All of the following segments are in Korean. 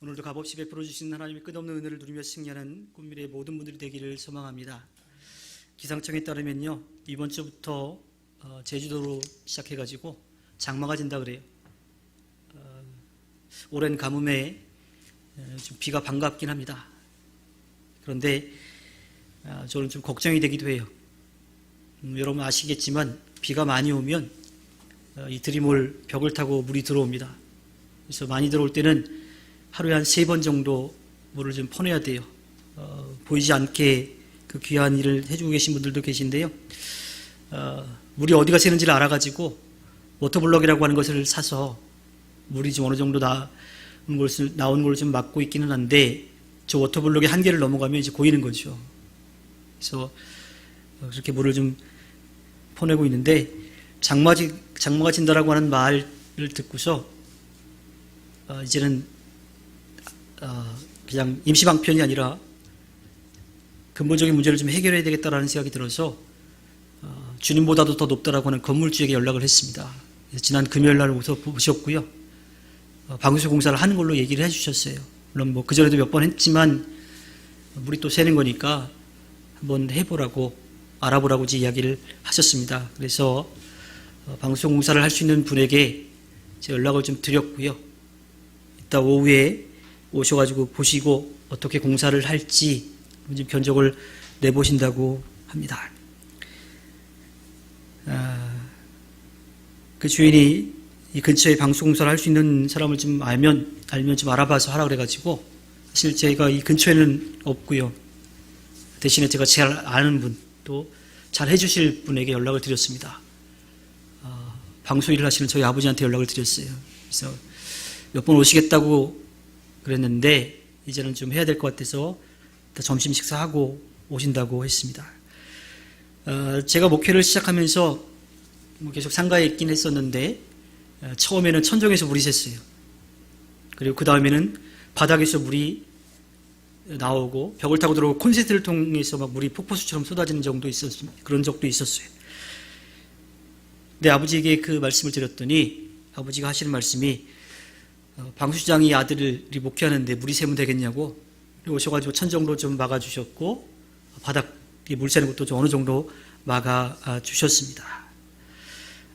오늘도 값없이 베풀어 주신 하나님의 끝없는 은혜를 누리며 승리하는 꿈미래의 모든 분들이 되기를 소망합니다. 기상청에 따르면요, 이번 주부터 제주도로 시작해가지고 장마가 진다 그래요. 오랜 가뭄에 좀 비가 반갑긴 합니다. 그런데 저는 좀 걱정이 되기도 해요. 여러분 아시겠지만 비가 많이 오면 이 들이몰 벽을 타고 물이 들어옵니다. 그래서 많이 들어올 때는 하루에 한 3번 정도 물을 좀 퍼내야 돼요. 보이지 않게 그 귀한 일을 해주고 계신 분들도 계신데요. 물이 어디가 새는지를 알아가지고 워터블럭이라고 하는 것을 사서 물이 좀 어느 정도 나오는 걸 좀 막고 있기는 한데, 저 워터블럭의 한계를 넘어가면 이제 고이는 거죠. 그래서 그렇게 물을 좀 퍼내고 있는데, 장마가 진다라고 하는 말을 듣고서 이제는 그냥 임시방편이 아니라 근본적인 문제를 좀 해결해야 되겠다라는 생각이 들어서 주님보다도 더 높다라고 하는 건물주에게 연락을 했습니다. 지난 금요일 날 오셨고요. 방수 공사를 하는 걸로 얘기를 해주셨어요. 물론 뭐 그전에도 몇 번 했지만 물이 또 새는 거니까 한번 해보라고, 알아보라고 이야기를 하셨습니다. 그래서 방수 공사를 할 수 있는 분에게 제가 연락을 좀 드렸고요. 이따 오후에 오셔가지고 보시고 어떻게 공사를 할지 좀 견적을 내보신다고 합니다. 그 주인이 이 근처에 방수공사를 할 수 있는 사람을 좀 알면 좀 알아봐서 하라 그래가지고, 사실 제가 이 근처에는 없고요. 대신에 제가 잘 아는 분, 또 잘 해주실 분에게 연락을 드렸습니다. 방수 일을 하시는 저희 아버지한테 연락을 드렸어요. 그래서 몇 번 오시겠다고 그랬는데 이제는 좀 해야 될 것 같아서 점심 식사하고 오신다고 했습니다. 제가 목회를 시작하면서 계속 상가에 있긴 했었는데, 처음에는 천정에서 물이 샜어요. 그리고 그 다음에는 바닥에서 물이 나오고 벽을 타고 들어오고 콘센트를 통해서 막 물이 폭포수처럼 쏟아지는 그런 적도 있었어요. 근데 아버지에게 그 말씀을 드렸더니 아버지가 하시는 말씀이, 방수장이 아들이 목회하는데 물이 새면 되겠냐고 오셔가지고 천정도 좀 막아주셨고 바닥에 물 새는 것도 좀 어느 정도 막아주셨습니다.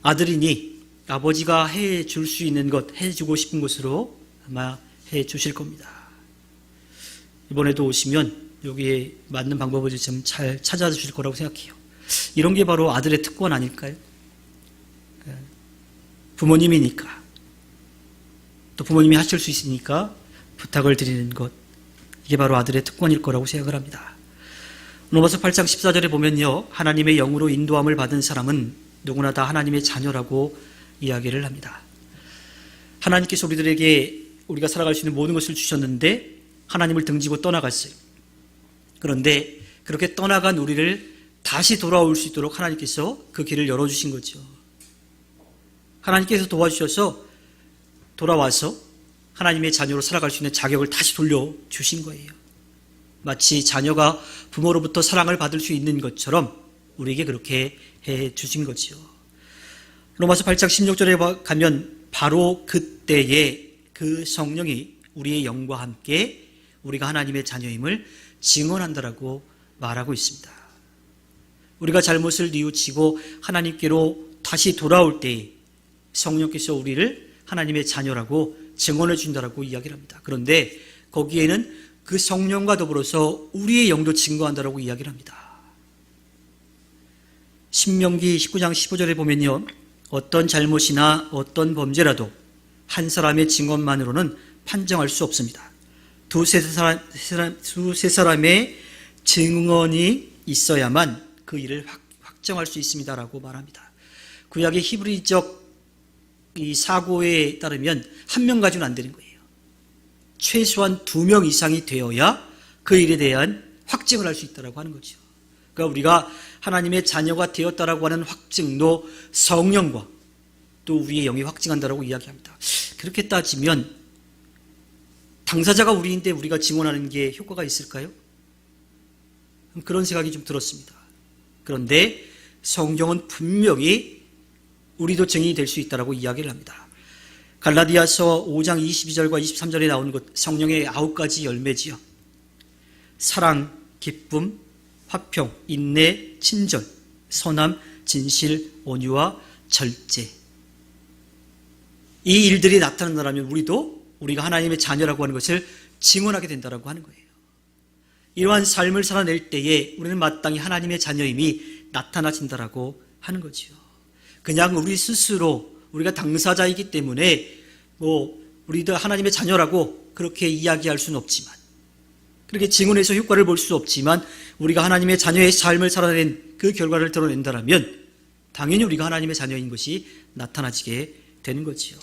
아들이니 아버지가 해줄 수 있는 것, 해주고 싶은 것으로 아마 해주실 겁니다. 이번에도 오시면 여기에 맞는 방법을 좀 잘 찾아주실 거라고 생각해요. 이런 게 바로 아들의 특권 아닐까요? 부모님이니까, 또 부모님이 하실 수 있으니까 부탁을 드리는 것, 이게 바로 아들의 특권일 거라고 생각을 합니다. 로마서 8장 14절에 보면요, 하나님의 영으로 인도함을 받은 사람은 누구나 다 하나님의 자녀라고 이야기를 합니다. 하나님께서 우리가 살아갈 수 있는 모든 것을 주셨는데 하나님을 등지고 떠나갔어요. 그런데 그렇게 떠나간 우리를 다시 돌아올 수 있도록 하나님께서 그 길을 열어주신 거죠. 하나님께서 도와주셔서 돌아와서 하나님의 자녀로 살아갈 수 있는 자격을 다시 돌려주신 거예요. 마치 자녀가 부모로부터 사랑을 받을 수 있는 것처럼 우리에게 그렇게 해주신 거죠. 로마서 8장 16절에 가면 바로 그때에 그 성령이 우리의 영과 함께 우리가 하나님의 자녀임을 증언한다라고 말하고 있습니다. 우리가 잘못을 뉘우치고 하나님께로 다시 돌아올 때에 성령께서 우리를 하나님의 자녀라고 증언해 준다라고 이야기를 합니다. 그런데 거기에는 그 성령과 더불어서 우리의 영도 증거한다라고 이야기를 합니다. 신명기 19장 15절에 보면요, 어떤 잘못이나 어떤 범죄라도 한 사람의 증언만으로는 판정할 수 없습니다. 두세 사람의 증언이 있어야만 그 일을 확정할 수 있습니다라고 말합니다. 구약의 히브리적 이 사고에 따르면 한 명 가지고는 안 되는 거예요. 최소한 2명 이상이 되어야 그 일에 대한 확증을 할 수 있다고 하는 거죠. 그러니까 우리가 하나님의 자녀가 되었다라고 하는 확증도 성령과 또 우리의 영이 확증한다라고 이야기합니다. 그렇게 따지면 당사자가 우리인데 우리가 증언하는 게 효과가 있을까요? 그런 생각이 좀 들었습니다. 그런데 성경은 분명히 우리도 증인이 될 수 있다라고 이야기를 합니다. 갈라디아서 5장 22절과 23절에 나오는 것, 성령의 9가지 열매지요. 사랑, 기쁨, 화평, 인내, 친절, 선함, 진실, 온유와 절제. 이 일들이 나타난다면 우리가 하나님의 자녀라고 하는 것을 증언하게 된다고 하는 거예요. 이러한 삶을 살아낼 때에 우리는 마땅히 하나님의 자녀임이 나타나진다라고 하는 거죠. 그냥 우리 스스로 우리가 당사자이기 때문에 우리도 하나님의 자녀라고 그렇게 이야기할 수는 없지만, 그렇게 증언해서 효과를 볼 수 없지만, 우리가 하나님의 자녀의 삶을 살아낸 그 결과를 드러낸다면 당연히 우리가 하나님의 자녀인 것이 나타나지게 되는 거지요.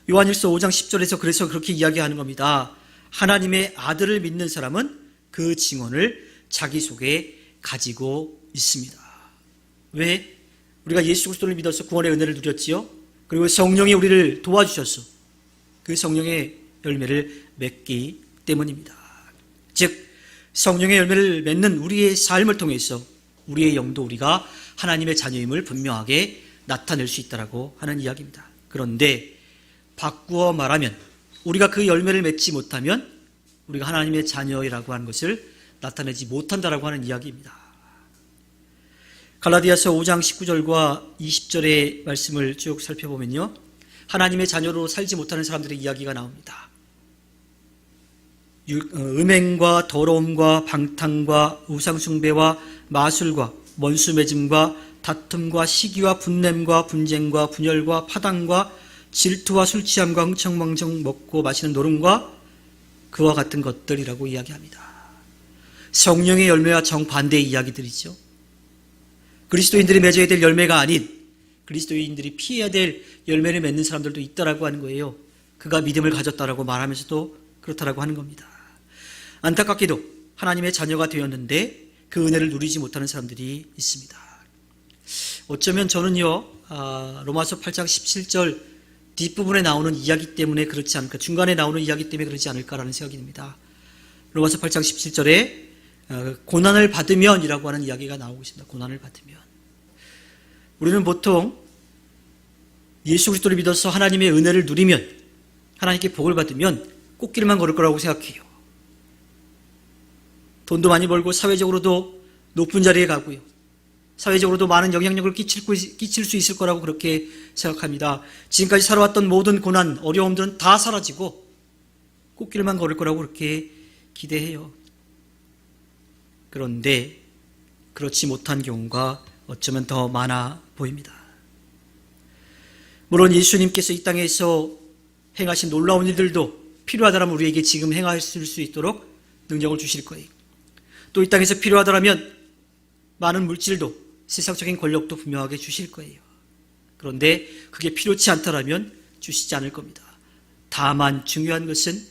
요한일서 5장 10절에서 그래서 그렇게 이야기하는 겁니다. 하나님의 아들을 믿는 사람은 그 증언을 자기 속에 가지고 있습니다. 왜? 우리가 예수 그리스도를 믿어서 구원의 은혜를 누렸지요. 그리고 성령이 우리를 도와주셔서 그 성령의 열매를 맺기 때문입니다. 즉 성령의 열매를 맺는 우리의 삶을 통해서 우리의 영도 우리가 하나님의 자녀임을 분명하게 나타낼 수 있다고 하는 이야기입니다. 그런데 바꾸어 말하면 우리가 그 열매를 맺지 못하면 우리가 하나님의 자녀라고 하는 것을 나타내지 못한다라고 하는 이야기입니다. 갈라디아서 5장 19절과 20절의 말씀을 쭉 살펴보면요, 하나님의 자녀로 살지 못하는 사람들의 이야기가 나옵니다. 음행과 더러움과 방탕과 우상숭배와 마술과 원수매짐과 다툼과 시기와 분냄과 분쟁과 분열과 파당과 질투와 술취함과 흥청망청 먹고 마시는 노름과 그와 같은 것들이라고 이야기합니다. 성령의 열매와 정반대의 이야기들이죠. 그리스도인들이 맺어야 될 열매가 아닌 그리스도인들이 피해야 될 열매를 맺는 사람들도 있다라고 하는 거예요. 그가 믿음을 가졌다라고 말하면서도 그렇다라고 하는 겁니다. 안타깝게도 하나님의 자녀가 되었는데 그 은혜를 누리지 못하는 사람들이 있습니다. 어쩌면 저는요, 로마서 8장 17절 뒷부분에 나오는 이야기 때문에 그렇지 않을까, 중간에 나오는 이야기 때문에 그렇지 않을까라는 생각이 듭니다. 로마서 8장 17절에 고난을 받으면 이라고 하는 이야기가 나오고 있습니다. 고난을 받으면. 우리는 보통 예수 그리스도를 믿어서 하나님의 은혜를 누리면, 하나님께 복을 받으면 꽃길만 걸을 거라고 생각해요. 돈도 많이 벌고 사회적으로도 높은 자리에 가고요, 사회적으로도 많은 영향력을 끼칠 수 있을 거라고 그렇게 생각합니다. 지금까지 살아왔던 모든 고난, 어려움들은 다 사라지고 꽃길만 걸을 거라고 그렇게 기대해요. 그런데 그렇지 못한 경우가 어쩌면 더 많아 보입니다. 물론 예수님께서 이 땅에서 행하신 놀라운 일들도 필요하다면 우리에게 지금 행하실 수 있도록 능력을 주실 거예요. 또 이 땅에서 필요하다면 많은 물질도, 세상적인 권력도 분명하게 주실 거예요. 그런데 그게 필요치 않다면 주시지 않을 겁니다. 다만 중요한 것은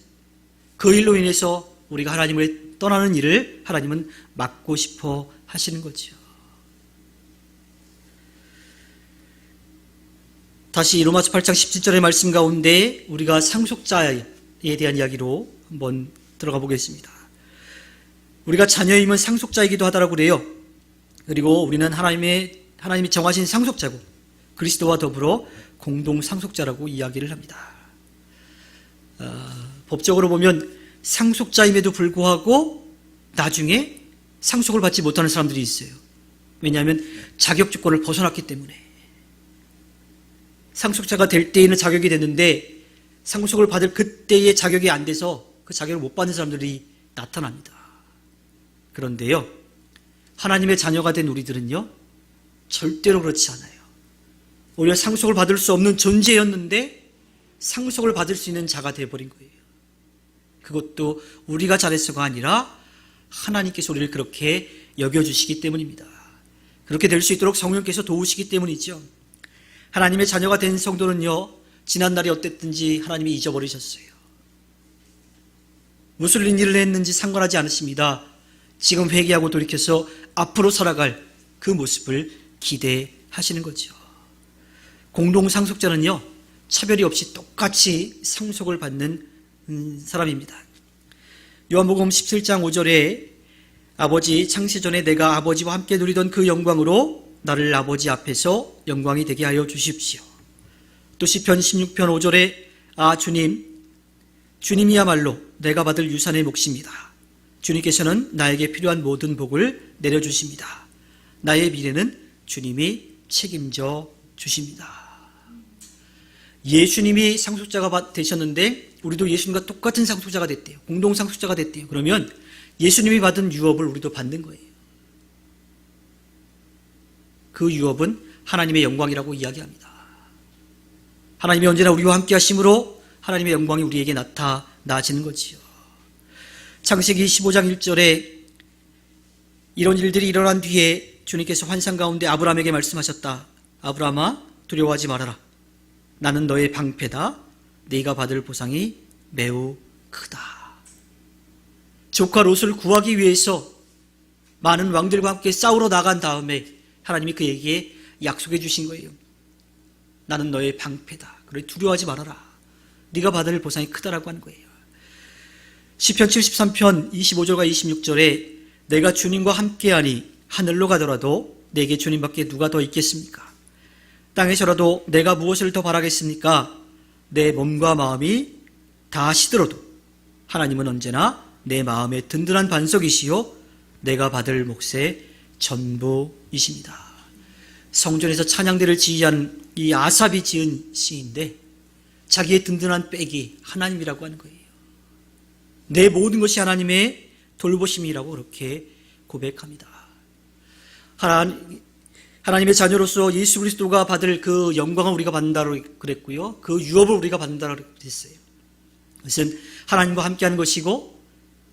그 일로 인해서 우리가 하나님을 떠나는 일을 하나님은 막고 싶어 하시는 거죠. 다시 로마서 8장 17절의 말씀 가운데 우리가 상속자에 대한 이야기로 한번 들어가 보겠습니다. 우리가 자녀임은 상속자이기도 하다라고 그래요. 그리고 우리는 하나님이 정하신 상속자고 그리스도와 더불어 공동 상속자라고 이야기를 합니다. 법적으로 보면 상속자임에도 불구하고 나중에 상속을 받지 못하는 사람들이 있어요. 왜냐하면 자격 조건을 벗어났기 때문에. 상속자가 될 때에는 자격이 됐는데 상속을 받을 그때의 자격이 안 돼서 그 자격을 못 받는 사람들이 나타납니다. 그런데요, 하나님의 자녀가 된 우리들은요, 절대로 그렇지 않아요. 오히려 상속을 받을 수 없는 존재였는데 상속을 받을 수 있는 자가 되어버린 거예요. 그것도 우리가 잘해서가 아니라 하나님께서 우리를 그렇게 여겨주시기 때문입니다. 그렇게 될 수 있도록 성령께서 도우시기 때문이죠. 하나님의 자녀가 된 성도는요, 지난날이 어땠든지 하나님이 잊어버리셨어요. 무슨 일을 했는지 상관하지 않으십니다. 지금 회개하고 돌이켜서 앞으로 살아갈 그 모습을 기대하시는 거죠. 공동상속자는요, 차별이 없이 똑같이 상속을 받는 사람입니다. 요한복음 17장 5절에 아버지 창세전에 내가 아버지와 함께 누리던 그 영광으로 나를 아버지 앞에서 영광이 되게 하여 주십시오. 또 시편 16편 5절에 주님이야말로 내가 받을 유산의 몫입니다. 주님께서는 나에게 필요한 모든 복을 내려주십니다. 나의 미래는 주님이 책임져 주십니다. 예수님이 상속자가 되셨는데 우리도 예수님과 똑같은 상속자가 됐대요. 공동 상속자가 됐대요. 그러면 예수님이 받은 유업을 우리도 받는 거예요. 그 유업은 하나님의 영광이라고 이야기합니다. 하나님이 언제나 우리와 함께 하심으로 하나님의 영광이 우리에게 나타나지는 거지요. 창세기 15장 1절에 이런 일들이 일어난 뒤에 주님께서 환상 가운데 아브라함에게 말씀하셨다. 아브라함아, 두려워하지 말아라. 나는 너의 방패다. 네가 받을 보상이 매우 크다. 조카 롯을 구하기 위해서 많은 왕들과 함께 싸우러 나간 다음에 하나님이 그에게 약속해 주신 거예요. 나는 너의 방패다. 그래 두려워하지 말아라. 네가 받을 보상이 크다라고 하는 거예요. 시편 73편 25절과 26절에 내가 주님과 함께하니 하늘로 가더라도 내게 주님밖에 누가 더 있겠습니까? 땅에서라도 내가 무엇을 더 바라겠습니까? 내 몸과 마음이 다 시들어도 하나님은 언제나 내 마음의 든든한 반석이시요 내가 받을 몫의 전부이십니다. 성전에서 찬양대를 지휘한 이 아삽이 지은 시인데 자기의 든든한 백이 하나님이라고 하는 거예요. 내 모든 것이 하나님의 돌보심이라고 그렇게 고백합니다. 하나님의 자녀로서 예수 그리스도가 받을 그 영광을 우리가 받는다고 그랬고요. 그 유업을 우리가 받는다고 그랬어요. 그것은 하나님과 함께하는 것이고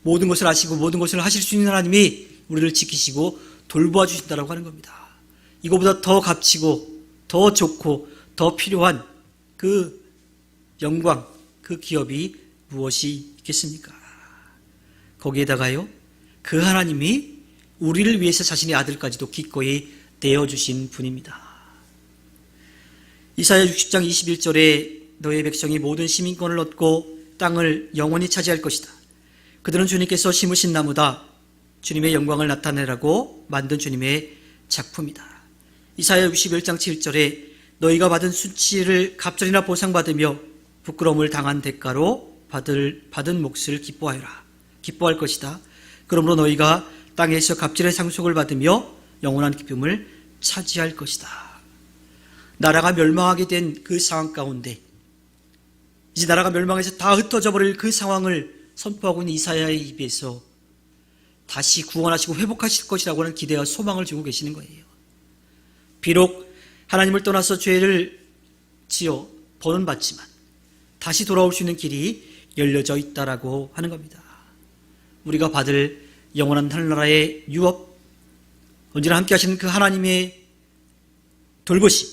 모든 것을 아시고 모든 것을 하실 수 있는 하나님이 우리를 지키시고 돌보아 주신다고 하는 겁니다. 이거보다 더 값지고 더 좋고 더 필요한 그 영광, 그 기업이 무엇이 있겠습니까? 거기에다가요, 그 하나님이 우리를 위해서 자신의 아들까지도 기꺼이 내어주신 분입니다. 이사야 60장 21절에 너의 백성이 모든 시민권을 얻고 땅을 영원히 차지할 것이다. 그들은 주님께서 심으신 나무다. 주님의 영광을 나타내라고 만든 주님의 작품이다. 이사야 61장 7절에 너희가 받은 수치를 갑절이나 보상받으며 부끄러움을 당한 대가로 받은 몫을 기뻐할 것이다. 그러므로 너희가 땅에서 갑절의 상속을 받으며 영원한 기쁨을 차지할 것이다. 나라가 멸망하게 된 그 상황 가운데 이제 나라가 멸망해서 다 흩어져 버릴 그 상황을 선포하고 있는 이사야의 입에서 다시 구원하시고 회복하실 것이라고 하는 기대와 소망을 주고 계시는 거예요. 비록 하나님을 떠나서 죄를 지어 벌은 받지만 다시 돌아올 수 있는 길이 열려져 있다라고 하는 겁니다. 우리가 받을 영원한 하늘나라의 유업, 언제나 함께 하시는 그 하나님의 돌보심,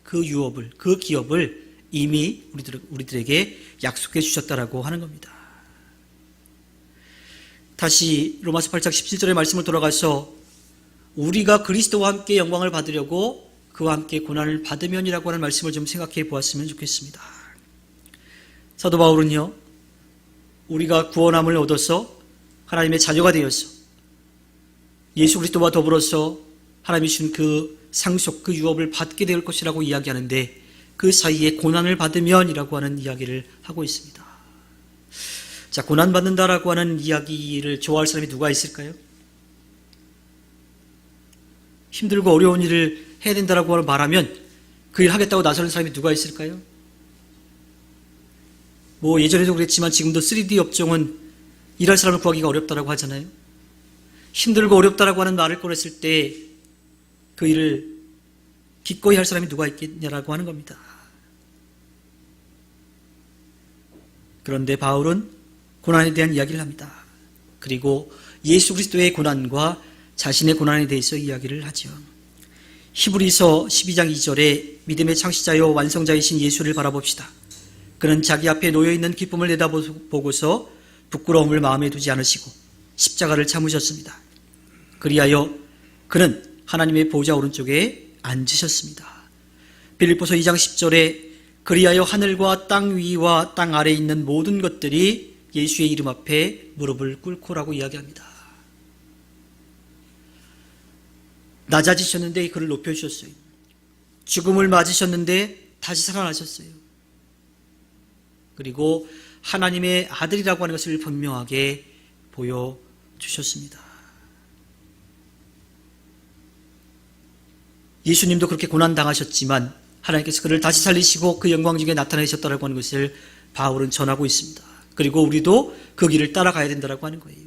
그 유업을, 그 기업을 이미 우리들에게 약속해 주셨다라고 하는 겁니다. 다시 로마서 8장 17절의 말씀을 돌아가서 우리가 그리스도와 함께 영광을 받으려고 그와 함께 고난을 받으면이라고 하는 말씀을 좀 생각해 보았으면 좋겠습니다. 사도 바울은요, 우리가 구원함을 얻어서 하나님의 자녀가 되어서 예수 그리스도와 더불어서 하나님이 주신 그 상속, 그 유업을 받게 될 것이라고 이야기하는데 그 사이에 고난을 받으면이라고 하는 이야기를 하고 있습니다. 자, 고난받는다라고 하는 이야기를 좋아할 사람이 누가 있을까요? 힘들고 어려운 일을 해야 된다라고 말하면 그 일 하겠다고 나서는 사람이 누가 있을까요? 뭐 예전에도 그랬지만 지금도 3D 업종은 일할 사람을 구하기가 어렵다라고 하잖아요. 힘들고 어렵다라고 하는 말을 꺼냈을 때 그 일을 기꺼이 할 사람이 누가 있겠냐라고 하는 겁니다. 그런데 바울은 고난에 대한 이야기를 합니다. 그리고 예수 그리스도의 고난과 자신의 고난에 대해서 이야기를 하죠. 히브리서 12장 2절에 믿음의 창시자요 완성자이신 예수를 바라봅시다. 그는 자기 앞에 놓여있는 기쁨을 내다보고서 부끄러움을 마음에 두지 않으시고 십자가를 참으셨습니다. 그리하여 그는 하나님의 보좌 오른쪽에 앉으셨습니다. 빌립보서 2장 10절에 그리하여 하늘과 땅 위와 땅 아래에 있는 모든 것들이 예수의 이름 앞에 무릎을 꿇고라고 이야기합니다. 낮아지셨는데 그를 높여주셨어요. 죽음을 맞으셨는데 다시 살아나셨어요. 그리고 하나님의 아들이라고 하는 것을 분명하게 보여주셨습니다. 예수님도 그렇게 고난당하셨지만 하나님께서 그를 다시 살리시고 그 영광 중에 나타내셨다고 하는 것을 바울은 전하고 있습니다. 그리고 우리도 그 길을 따라가야 된다고 하는 거예요.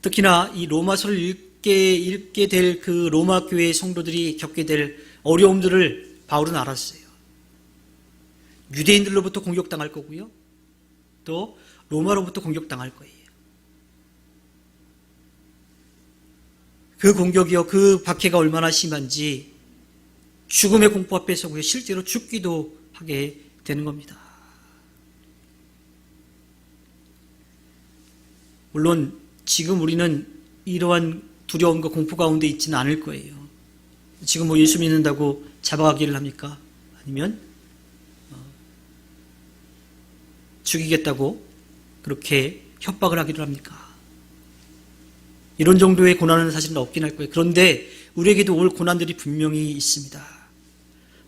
특히나 이 로마서를 읽게 될 그 로마 교회의 성도들이 겪게 될 어려움들을 바울은 알았어요. 유대인들로부터 공격당할 거고요. 또 로마로부터 공격당할 거예요. 그 공격이요, 그 박해가 얼마나 심한지 죽음의 공포 앞에 서고요, 실제로 죽기도 하게 되는 겁니다. 물론 지금 우리는 이러한 두려움과 공포 가운데 있지는 않을 거예요. 지금 뭐 예수 믿는다고 잡아가기를 합니까? 아니면 죽이겠다고 그렇게 협박을 하기를 합니까? 이런 정도의 고난은 사실은 없긴 할 거예요. 그런데 우리에게도 올 고난들이 분명히 있습니다.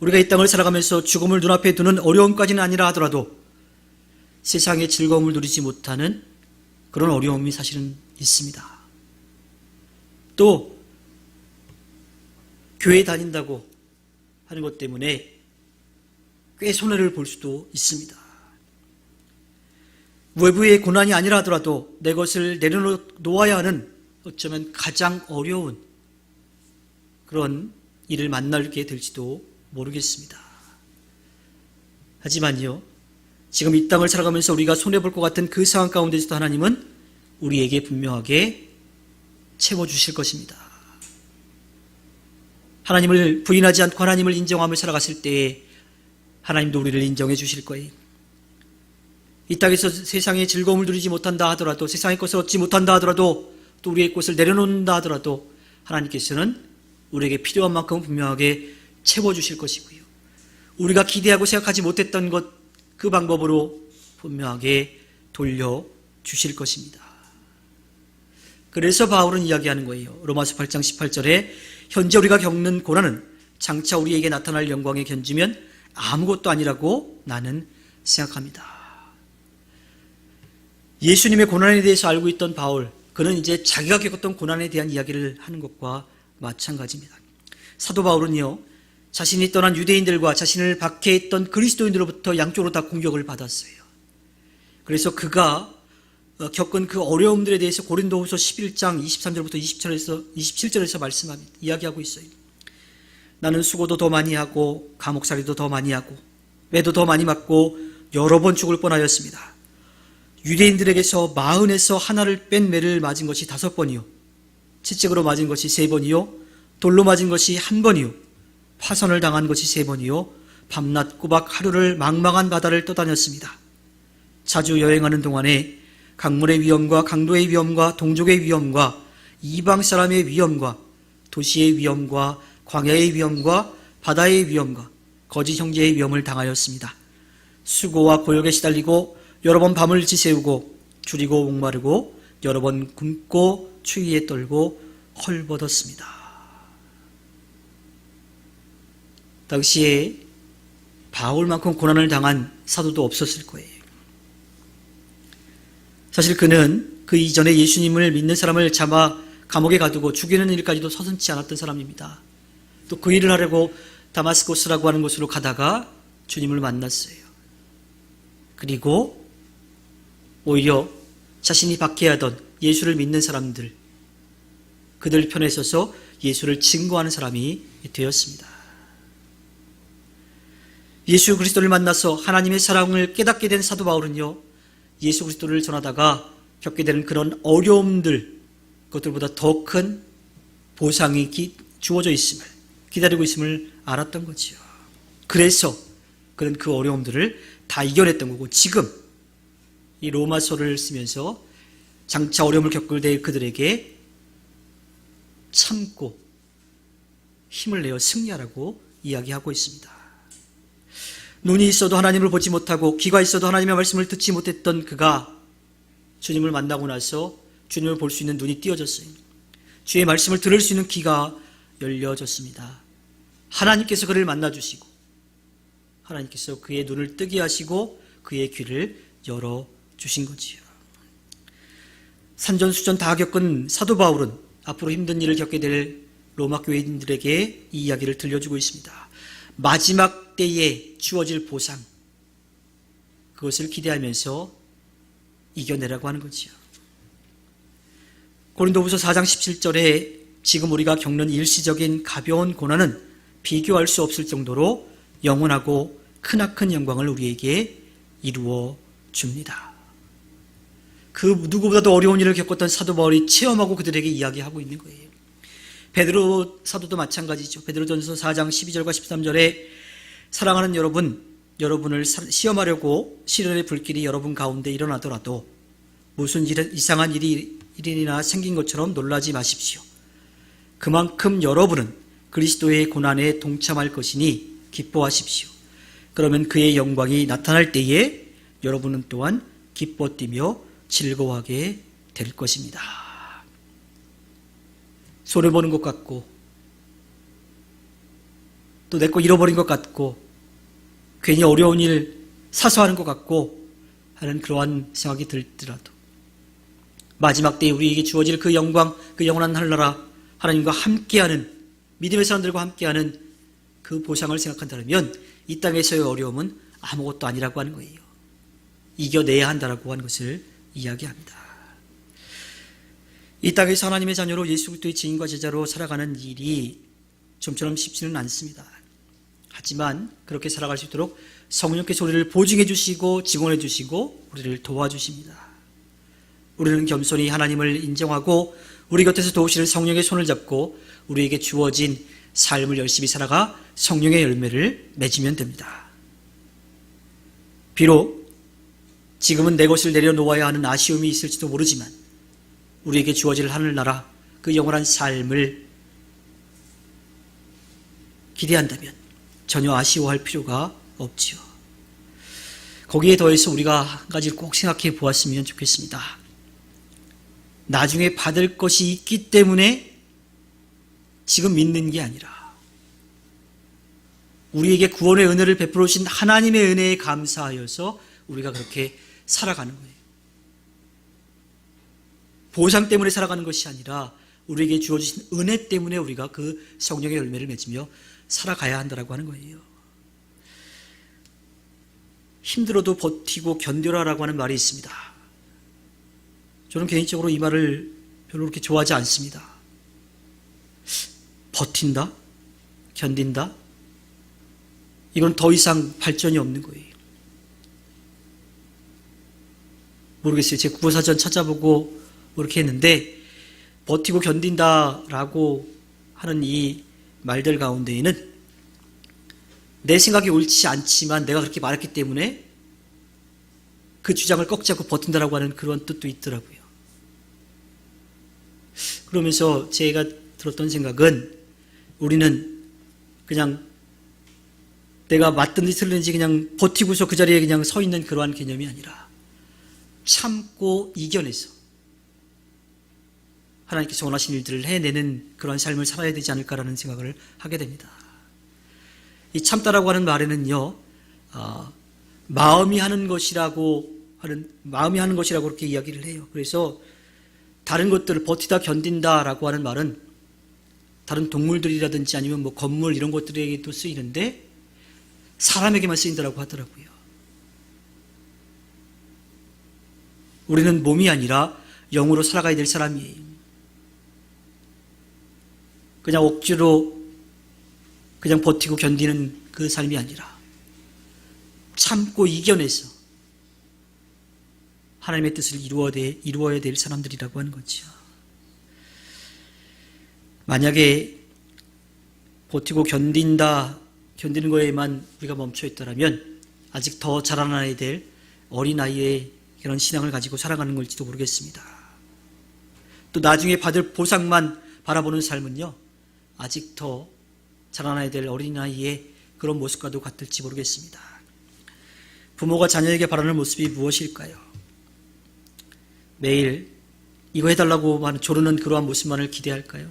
우리가 이 땅을 살아가면서 죽음을 눈앞에 두는 어려움까지는 아니라 하더라도 세상의 즐거움을 누리지 못하는 그런 어려움이 사실은 있습니다. 또 교회 다닌다고 하는 것 때문에 꽤 손해를 볼 수도 있습니다. 외부의 고난이 아니라 하더라도 내 것을 내려놓아야 하는 어쩌면 가장 어려운 그런 일을 만나게 될지도 모르겠습니다. 하지만요, 지금 이 땅을 살아가면서 우리가 손해볼 것 같은 그 상황 가운데서도 하나님은 우리에게 분명하게 채워주실 것입니다. 하나님을 부인하지 않고 하나님을 인정하며 살아갔을 때에 하나님도 우리를 인정해 주실 거예요. 이 땅에서 세상의 즐거움을 누리지 못한다 하더라도, 세상의 것을 얻지 못한다 하더라도, 또 우리의 것을 내려놓는다 하더라도 하나님께서는 우리에게 필요한 만큼 분명하게 채워주실 것이고요. 우리가 기대하고 생각하지 못했던 것, 그 방법으로 분명하게 돌려주실 것입니다. 그래서 바울은 이야기하는 거예요. 로마서 8장 18절에 현재 우리가 겪는 고난은 장차 우리에게 나타날 영광에 견주면 아무것도 아니라고 나는 생각합니다. 예수님의 고난에 대해서 알고 있던 바울, 그는 이제 자기가 겪었던 고난에 대한 이야기를 하는 것과 마찬가지입니다. 사도 바울은요, 자신이 떠난 유대인들과 자신을 박해했던 그리스도인들로부터 양쪽으로 다 공격을 받았어요. 그래서 그가 겪은 그 어려움들에 대해서 고린도후서 11장 23절부터 27절에서 말씀합니다. 이야기하고 있어요. 나는 수고도 더 많이 하고 감옥살이도 더 많이 하고 매도 더 많이 맞고 여러 번 죽을 뻔하였습니다. 유대인들에게서 40에서 하나를 뺀 매를 맞은 것이 5번이요, 채찍으로 맞은 것이 3번이요, 돌로 맞은 것이 1번이요, 파선을 당한 것이 3번이요, 밤낮 꼬박 하루를 망망한 바다를 떠다녔습니다. 자주 여행하는 동안에 강물의 위험과 강도의 위험과 동족의 위험과 이방 사람의 위험과 도시의 위험과 광야의 위험과 바다의 위험과 거짓 형제의 위험을 당하였습니다. 수고와 고역에 시달리고 여러 번 밤을 지새우고 줄이고 목마르고 여러 번 굶고 추위에 떨고 헐벗었습니다. 당시에 바울만큼 고난을 당한 사도도 없었을 거예요. 사실 그는 그 이전에 예수님을 믿는 사람을 잡아 감옥에 가두고 죽이는 일까지도 서슴지 않았던 사람입니다. 또 그 일을 하려고 다마스코스라고 하는 곳으로 가다가 주님을 만났어요. 그리고 오히려 자신이 박해하던 예수를 믿는 사람들, 그들 편에 서서 예수를 증거하는 사람이 되었습니다. 예수 그리스도를 만나서 하나님의 사랑을 깨닫게 된 사도 바울은요, 예수 그리스도를 전하다가 겪게 되는 그런 어려움들, 그것들보다 더 큰 보상이 주어져 있음을, 기다리고 있음을 알았던 거지요. 그래서 그는 그 어려움들을 다 이겨냈던 거고, 지금 이 로마서를 쓰면서 장차 어려움을 겪을 때 그들에게 참고 힘을 내어 승리하라고 이야기하고 있습니다. 눈이 있어도 하나님을 보지 못하고 귀가 있어도 하나님의 말씀을 듣지 못했던 그가 주님을 만나고 나서 주님을 볼 수 있는 눈이 띄어졌어요. 주의 말씀을 들을 수 있는 귀가 열려졌습니다. 하나님께서 그를 만나주시고 하나님께서 그의 눈을 뜨게 하시고 그의 귀를 열어주신 거지요. 산전수전 다 겪은 사도 바울은 앞으로 힘든 일을 겪게 될 로마 교인들에게 이 이야기를 들려주고 있습니다. 마지막 때에 주어질 보상, 그것을 기대하면서 이겨내라고 하는 거지요. 고린도후서 4장 17절에 지금 우리가 겪는 일시적인 가벼운 고난은 비교할 수 없을 정도로 영원하고 크나큰 영광을 우리에게 이루어 줍니다. 그 누구보다도 어려운 일을 겪었던 사도 바울이 체험하고 그들에게 이야기하고 있는 거예요. 베드로 사도도 마찬가지죠. 베드로전서 4장 12절과 13절에 사랑하는 여러분, 여러분을 시험하려고 시련의 불길이 여러분 가운데 일어나더라도 무슨 이상한 일이나 생긴 것처럼 놀라지 마십시오. 그만큼 여러분은 그리스도의 고난에 동참할 것이니 기뻐하십시오. 그러면 그의 영광이 나타날 때에 여러분은 또한 기뻐 뛰며 즐거워하게 될 것입니다. 손해보는 것 같고 또 내 거 잃어버린 것 같고 괜히 어려운 일 사소하는 것 같고 하는 그러한 생각이 들더라도 마지막 때에 우리에게 주어질 그 영광, 그 영원한 하늘나라 하나님과 함께하는, 믿음의 사람들과 함께하는 그 보상을 생각한다면 이 땅에서의 어려움은 아무것도 아니라고 하는 거예요. 이겨내야 한다라고 하는 것을 이야기합니다. 이 땅에서 하나님의 자녀로 예수 그리스도의 증인과 제자로 살아가는 일이 좀처럼 쉽지는 않습니다. 하지만 그렇게 살아갈 수 있도록 성령께서 우리를 보증해 주시고 증언해 주시고 우리를 도와주십니다. 우리는 겸손히 하나님을 인정하고 우리 곁에서 도우시는 성령의 손을 잡고 우리에게 주어진 삶을 열심히 살아가 성령의 열매를 맺으면 됩니다. 비록 지금은 내 것을 내려놓아야 하는 아쉬움이 있을지도 모르지만 우리에게 주어질 하늘나라 그 영원한 삶을 기대한다면 전혀 아쉬워할 필요가 없지요. 거기에 더해서 우리가 한 가지를 꼭 생각해 보았으면 좋겠습니다. 나중에 받을 것이 있기 때문에 지금 믿는 게 아니라 우리에게 구원의 은혜를 베풀어 주신 하나님의 은혜에 감사하여서 우리가 그렇게 살아가는 거예요. 보상 때문에 살아가는 것이 아니라 우리에게 주어진 은혜 때문에 우리가 그 성령의 열매를 맺으며 살아가야 한다고 하는 거예요. 힘들어도 버티고 견뎌라라고 하는 말이 있습니다. 저는 개인적으로 이 말을 별로 그렇게 좋아하지 않습니다. 버틴다? 견딘다? 이건 더 이상 발전이 없는 거예요. 모르겠어요. 제 국어사전 찾아보고 그렇게 했는데 버티고 견딘다라고 하는 이 말들 가운데에는 내 생각이 옳지 않지만 내가 그렇게 말했기 때문에 그 주장을 꺾지 않고 버틴다라고 하는 그런 뜻도 있더라고요. 그러면서 제가 들었던 생각은 우리는 그냥 내가 맞든지 틀린지 그냥 버티고서 그 자리에 그냥 서 있는 그러한 개념이 아니라 참고 이겨내서 하나님께서 원하신 일들을 해내는 그런 삶을 살아야 되지 않을까라는 생각을 하게 됩니다. 이 참다라고 하는 말에는요, 마음이 하는 것이라고 그렇게 이야기를 해요. 그래서 다른 것들을 버티다 견딘다라고 하는 말은 다른 동물들이라든지 아니면 뭐 건물 이런 것들에게도 쓰이는데 사람에게만 쓰인다라고 하더라고요. 우리는 몸이 아니라 영으로 살아가야 될 사람이에요. 그냥 억지로 그냥 버티고 견디는 그 삶이 아니라 참고 이겨내서 하나님의 뜻을 이루어야 될 사람들이라고 하는 거죠. 만약에 버티고 견디는 거에만 우리가 멈춰 있더라면 아직 더 자라나야 될 어린아이의 그런 신앙을 가지고 살아가는 걸지도 모르겠습니다. 또 나중에 받을 보상만 바라보는 삶은요, 아직 더 자라나야 될 어린아이의 그런 모습과도 같을지 모르겠습니다. 부모가 자녀에게 바라는 모습이 무엇일까요? 매일 이거 해달라고 조르는 그러한 모습만을 기대할까요?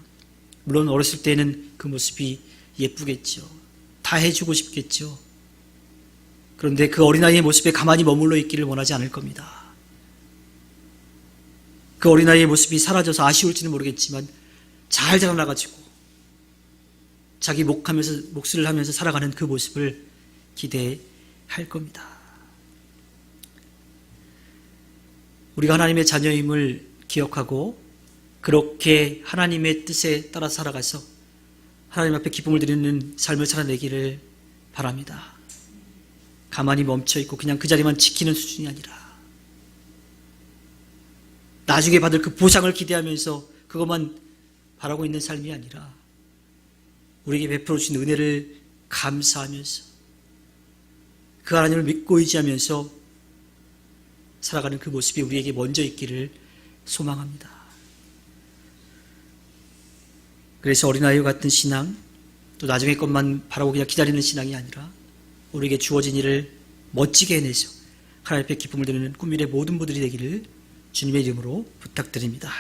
물론 어렸을 때는 그 모습이 예쁘겠죠. 다 해주고 싶겠죠. 그런데 그 어린아이의 모습에 가만히 머물러 있기를 원하지 않을 겁니다. 그 어린아이의 모습이 사라져서 아쉬울지는 모르겠지만 잘 자라나가지고 자기 몫을 하면서 살아가는 그 모습을 기대할 겁니다. 우리가 하나님의 자녀임을 기억하고 그렇게 하나님의 뜻에 따라 살아가서 하나님 앞에 기쁨을 드리는 삶을 살아내기를 바랍니다. 가만히 멈춰있고 그냥 그 자리만 지키는 수준이 아니라 나중에 받을 그 보상을 기대하면서 그것만 바라고 있는 삶이 아니라 우리에게 베풀어 주신 은혜를 감사하면서 그 하나님을 믿고 의지하면서 살아가는 그 모습이 우리에게 먼저 있기를 소망합니다. 그래서 어린아이와 같은 신앙, 또 나중에 것만 바라고 그냥 기다리는 신앙이 아니라 우리에게 주어진 일을 멋지게 해내서 하나님 앞에 기쁨을 드리는 꿈일의 모든 분들이 되기를 주님의 이름으로 부탁드립니다.